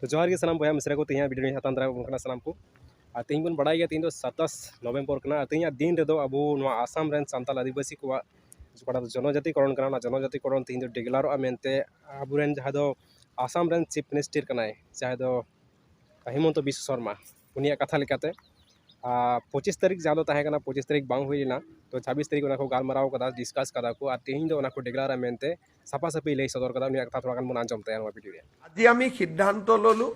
तो जोहार के सनाम बया मिसरा को तीन वीडियो हतान दारा बन सनाम को तीन बन बड़ा तीन 27 नवेम्बर तीन दिन रेदो अब आसाम रेन सानताल आदिवासी को जनजातिकरण जनजातिकरण तीन डिग्लारों मेनते अबुरेन जहाँ दो आसाम रेन चीफ मिनिस्टर कनाय जहाँ दो हिमंत बिश्व शर्मा उनिया कथा लेकाते 25 तारीख जहाँ 25 तारीख बांग हुईना तो 26 तारीख को गालमाराव कदा डिस्कस कदा को और तीन दो डिग्लारा मेनते साफा साफी लई सदर कदा उनिया कथा थोड़ा गान बन आंजमते भिडियो আজি আমি সিদ্ধান্ত ললো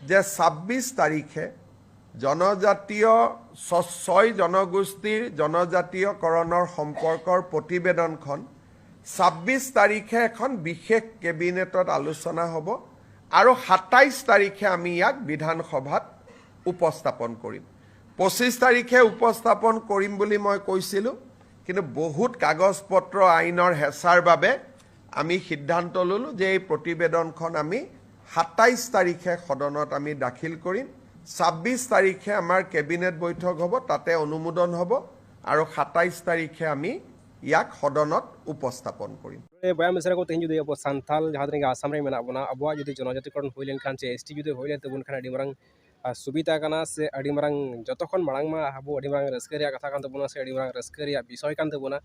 যে 26 তারিখে জনজাতীয় 6 জনগোষ্ঠীৰ জনজাতীয়কৰণৰ সম্পৰ্কৰ প্ৰতিবেদনখন 26 তাৰিখে এখন বিশেষ কেবিনেটত আলোচনা হ'ব আৰু 27 তাৰিখে আমি ইয়াক বিধানসভাত উপস্থাপন কৰিম। 25 তাৰিখে উপস্থাপন কৰিম বুলি মই কৈছিলোঁ, কিন্তু বহুত কাগজ পত্ৰ আইনৰ হেঁচাৰ বাবে আমি সিদ্ধান্ত ললো যে এই প্ৰতিবেদনখন আমি 27 তাৰিখে সদনত আমি দাখিল কৰিম। 26 তাৰিখে আমাৰ কেবিনেট বৈঠক হ'ব, তাতে অনুমোদন হ'ব আৰু 27 তাৰিখে আমি ইয়াক সদনত উপস্থাপন কৰিম। बया मिसरा को तेज अब सानताल जहाँ तक आसाम में मेना बना अब जो जनजातिकरण हुई लेन से एसटी जो हुई लेन खान मांग सुविधा करना से मांग जतखन मांग मा अब मांग रस्कर कथा तबना से मांग रस्कर विषय कान तबना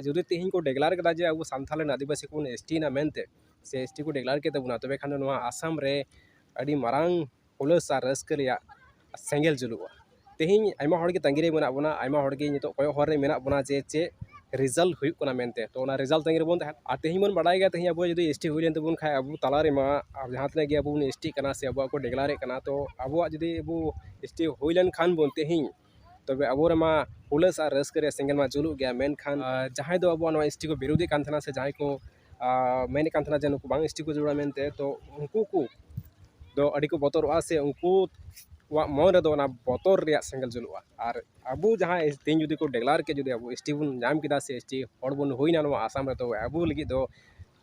जो तेहन को डेक्लार कदा जे अब सानताल आदिवासी को एसटी ना मेनते से एसटी को डेक्लार के तबना तबे खान आसाम रे मांग हुलस रस्कर सेंगेल जुलुआ तेहन आयमा हड़ के तंगिरे मेना बना आयमा हड़ के नितो कय हर रे मेना बना जे रिजल्ट हुई मेनते तो रिजल्ट तंगे बन तेहन बन बड़ा गया तेहन अब जो एसटी हुई लेन तबन खा अब तलारे मा जहाँ तक अब एसटी से अब को डेक्लारे तो अब जो अब एसटी हुई लेन खान बन तेहन तब अब मा हुलस और रस्कर सेंगल मा जुलू गया मेन खान जहाँ दो अब एसटी को विरोधी कान से जहाँ को मेन कान जे नुकु बांग एसटी को जुड़ा मेनते तो उनको को दो अड़ी को बतरवा से उनको मन रे बतर सेंगल जुलुआ और अब जहाँ तीन जुदी को डेक्लार के जुदी अब एसटी बन नाम किदा से एसटी हड़ बन हुईना आसाम रे तो अब लगी दो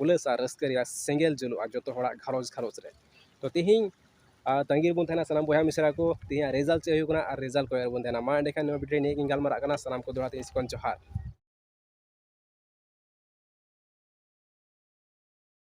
हुलस और रस्कर सेंगल जुलुआ जो घरोज घरोज रे तो तेहन तंगीर बन थे सामान बया मिसरा को तेहन रिजल्ट चे और रिजल्ट को बन मा एंडे वीडियो नहीं गालमारा सनाम को दौड़ा जोहार।